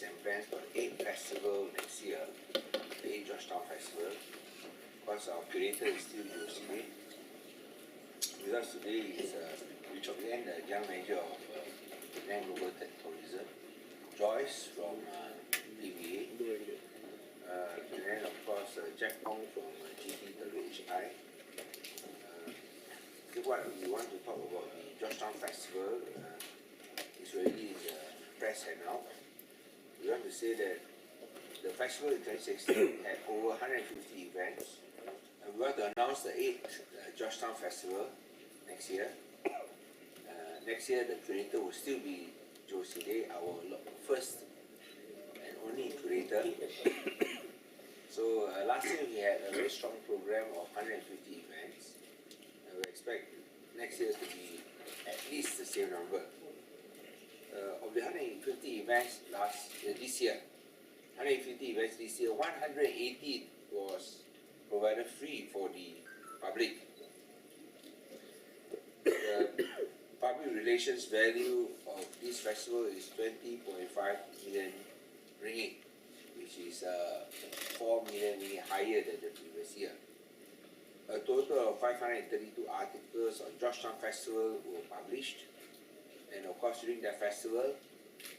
programs and plans for the 8th festival next year, the 8th Georgetown Festival. Of course, our curator is still Josie. With us today is Richard Yan, the General Manager of Penang Global Tourism, Joyce from PBA, and then of course Jack Hong from GTWHI. What we want to talk about the Georgetown Festival is already in the press handout. We want to say that the festival in 2016 had over 150 events, and we want to announce the 8th Georgetown Festival next year. Next year, the curator will still be Josie Day, our first and only curator. So last year we had a very strong program of 150 events. We expect next year to be at least the same number. Of the 150 events this year, 150 events this year, 118 was provided free for the public. The public relations value of this festival is 20.5 million ringgit, which is 4 million ringgit higher than the previous year. A total of 532 articles on Georgetown Festival were published, and of course during that festival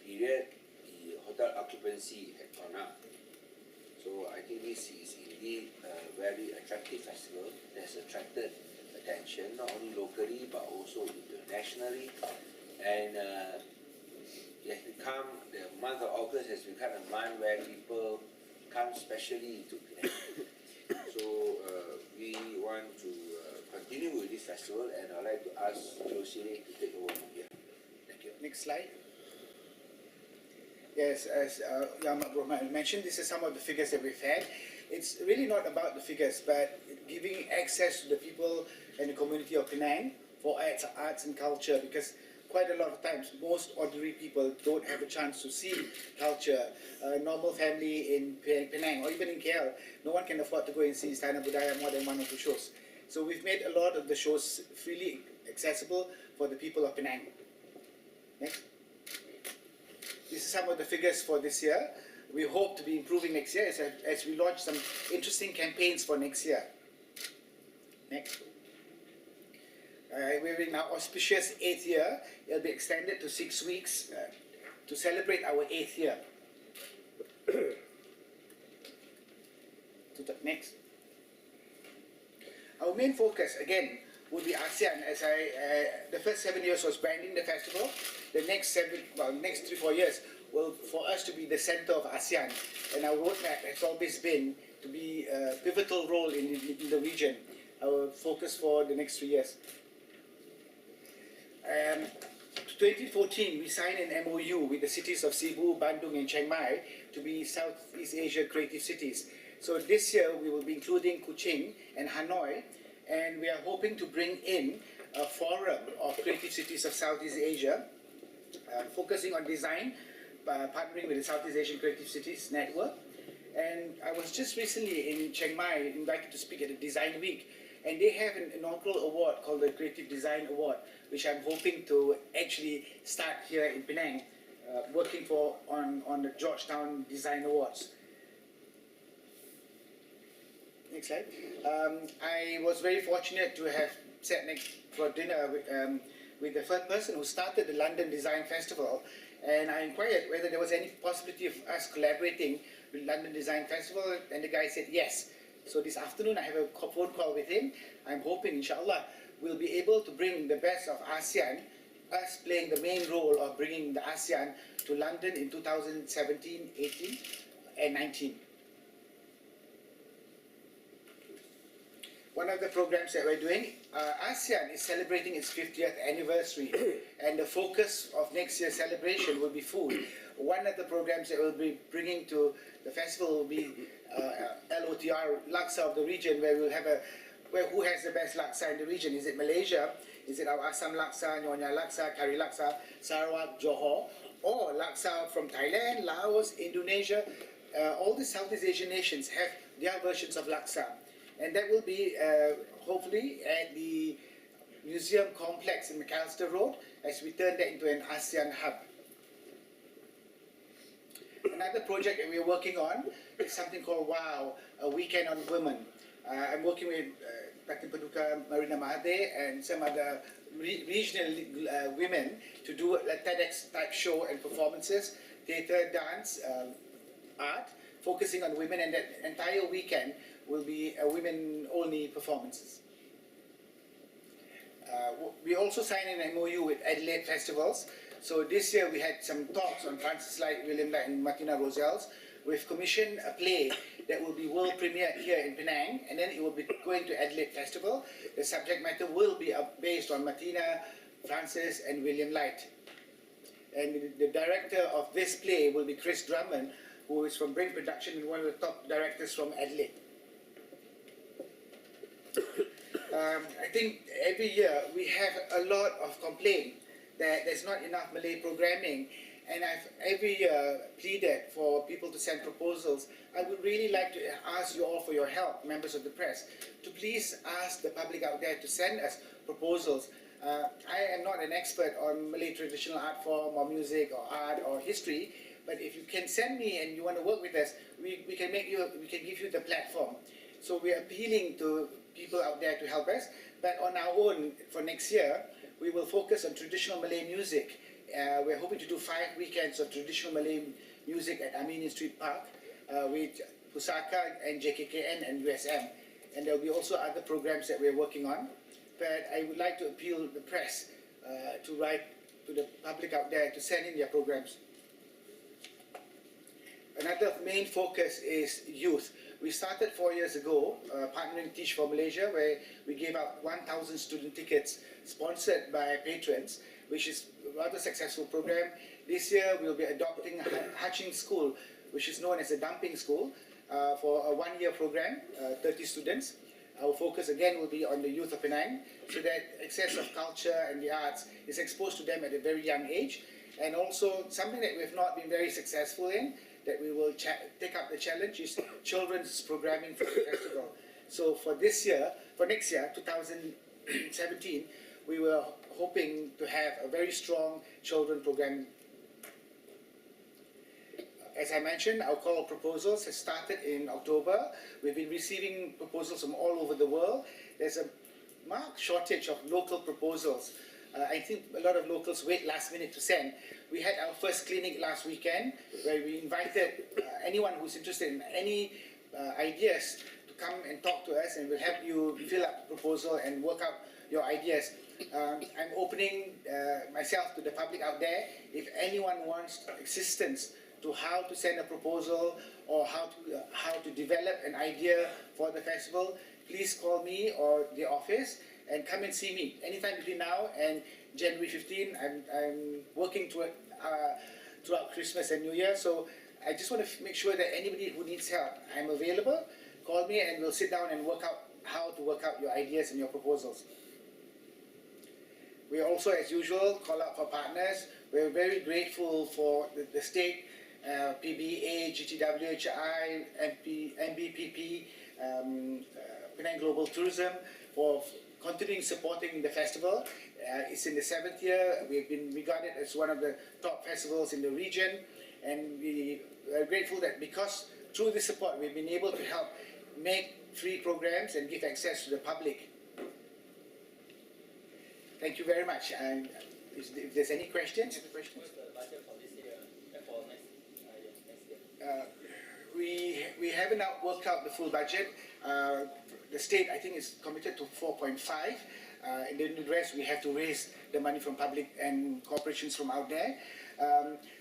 period, the hotel occupancy had gone up. So I think this is indeed a very attractive festival that's attracted attention not only locally but also internationally, and it has become, the month of August has become a month where people come specially to Penang. So we want to continue with this festival, and I'd like to ask Josie to take over from here. Thank you. Next slide. Yes, as Yang Rahman mentioned, this is some of the figures that we've had. It's really not about the figures, but giving access to the people and the community of Penang for arts and culture, because quite a lot of times most ordinary people don't have a chance to see culture. A normal family in Penang or even in KL, no one can afford to go and see Istana Budaya more than 1 or 2 shows. So we've made a lot of the shows freely accessible for the people of Penang. Next. This is some of the figures for this year. We hope to be improving next year as we launch some interesting campaigns for next year. Next. We're in our auspicious 8th year. It'll be extended to 6 weeks to celebrate our 8th year. Next. Our main focus, again, will be ASEAN. As the first 7 years was branding the festival. The next 3-4 years will for us to be the center of ASEAN. And our roadmap has always been to be a pivotal role in the region. Our focus for the next 3 years. 2014, we signed an MOU with the cities of Cebu, Bandung, and Chiang Mai to be Southeast Asia creative cities. So this year we will be including Kuching and Hanoi, and we are hoping to bring in a forum of creative cities of Southeast Asia, focusing on design, partnering with the Southeast Asian Creative Cities Network. And I was just recently in Chiang Mai invited to speak at the Design Week, and they have an inaugural award called the Creative Design Award, which I'm hoping to actually start here in Penang, working on the Georgetown Design Awards. Next slide. I was very fortunate to have sat next for dinner with the first person who started the London Design Festival, and I inquired whether there was any possibility of us collaborating with London Design Festival, and the guy said yes. So this afternoon I have a phone call with him. I'm hoping, inshallah, we'll be able to bring the best of ASEAN, us playing the main role of bringing the ASEAN to London in 2017, 18, and 19. One of the programs that we're doing, ASEAN is celebrating its 50th anniversary, and the focus of next year's celebration will be food. One of the programs that we'll be bringing to the festival will be LOTR, Laksa of the region, where we'll have who has the best laksa in the region. Is it Malaysia? Is it our Assam Laksa, Nyonya Laksa, Kari Laksa, Sarawak, Johor? Or Laksa from Thailand, Laos, Indonesia? All the Southeast Asian nations have their versions of Laksa. And that will be hopefully at the museum complex in McAllister Road as we turn that into an ASEAN hub. Another project that we're working on is something called WOW, a Weekend on Women. I'm working with Dr. Paduka Marina Mahathir and some other regional women to do a TEDx type show and performances, theatre, dance, art, focusing on women, and that entire weekend will be women-only performances. We also signed an MOU with Adelaide Festivals. So this year we had some talks on Francis Light, William Light and Martina Roselles. We've commissioned a play that will be world premiered here in Penang, and then it will be going to Adelaide Festival. The subject matter will be based on Martina, Francis and William Light. And the director of this play will be Chris Drummond, who is from Brain Production and one of the top directors from Adelaide. I think every year we have a lot of complaint that there's not enough Malay programming, and I've every year pleaded for people to send proposals. I would really like to ask you all for your help, members of the press, to please ask the public out there to send us proposals. I am not an expert on Malay traditional art form or music or art or history, but if you can send me and you want to work with us, we can give you the platform. So we are appealing to people out there to help us, but on our own for next year, we will focus on traditional Malay music. We're hoping to do 5 weekends of traditional Malay music at Armenian Street Park with Pusaka and JKKN and USM. And there will be also other programs that we're working on. But I would like to appeal to the press to write to the public out there to send in their programs. Another main focus is youth. We started 4 years ago, partnering Teach for Malaysia, where we gave out 1,000 student tickets sponsored by patrons, which is a rather successful program. This year we'll be adopting Hatching School, which is known as a dumping school, for a 1-year program, 30 students. Our focus again will be on the youth of Penang, so that access of culture and the arts is exposed to them at a very young age. And also something that we've not been very successful in, that we will take up the challenge, is children's programming for the festival. So for this year, for next year, 2017, we were hoping to have a very strong children program. As I mentioned, our call of proposals has started in October. We've been receiving proposals from all over the world. There's a marked shortage of local proposals. I think a lot of locals wait last minute to send. We had our first clinic last weekend where we invited anyone who's interested in any ideas to come and talk to us, and we'll help you fill up the proposal and work out your ideas. I'm opening myself to the public out there. If anyone wants assistance to how to send a proposal or how to develop an idea for the festival, please call me or the office and come and see me. Anytime between now and January 15, I'm working throughout Christmas and New Year, so I just want to make sure that anybody who needs help, I'm available. Call me and we'll sit down and work out how to work out your ideas and your proposals. We also, as usual, call out for partners. We're very grateful for the state, PBA, GTWHI, MBPP, Penang Global Tourism, for continuing supporting the festival. It's in the 7th year. We've been regarded as one of the top festivals in the region, and we are grateful that because through this support we've been able to help make free programs and give access to the public. Thank you very much. And if there's any questions? What's the budget for this year? For next year? We haven't worked out the full budget. The state, I think, is committed to 4.5. And then the rest, we have to raise the money from public and corporations from out there.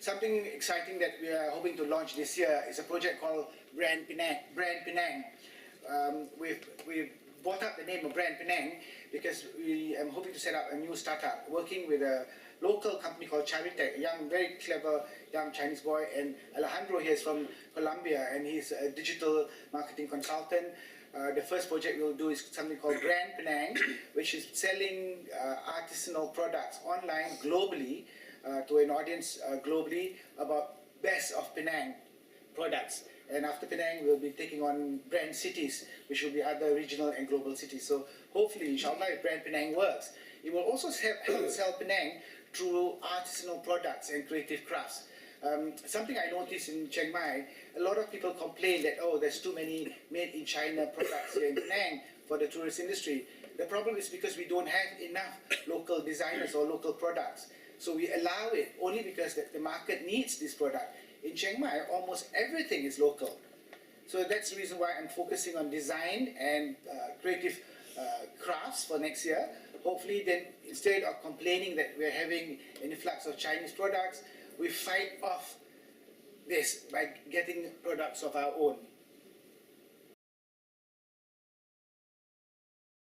Something exciting that we are hoping to launch this year is a project called Brand Penang. We've brought up the name of Brand Penang because we am hoping to set up a new startup working with a local company called Charitech, a young, very clever young Chinese boy, and Alejandro here is from Colombia, and he's a digital marketing consultant. The first project we'll do is something called Brand Penang, which is selling artisanal products online globally to an audience globally about best of Penang products. And after Penang, we'll be taking on brand cities, which will be other regional and global cities. So hopefully, inshallah, if Brand Penang works, it will also help sell Penang through artisanal products and creative crafts. Something I noticed in Chiang Mai, a lot of people complain that, oh, there's too many made in China products here in Penang for the tourist industry. The problem is because we don't have enough local designers or local products. So we allow it only because the market needs this product. In Chiang Mai, almost everything is local. So that's the reason why I'm focusing on design and creative crafts for next year. Hopefully then, instead of complaining that we're having an influx of Chinese products, we fight off this by getting products of our own.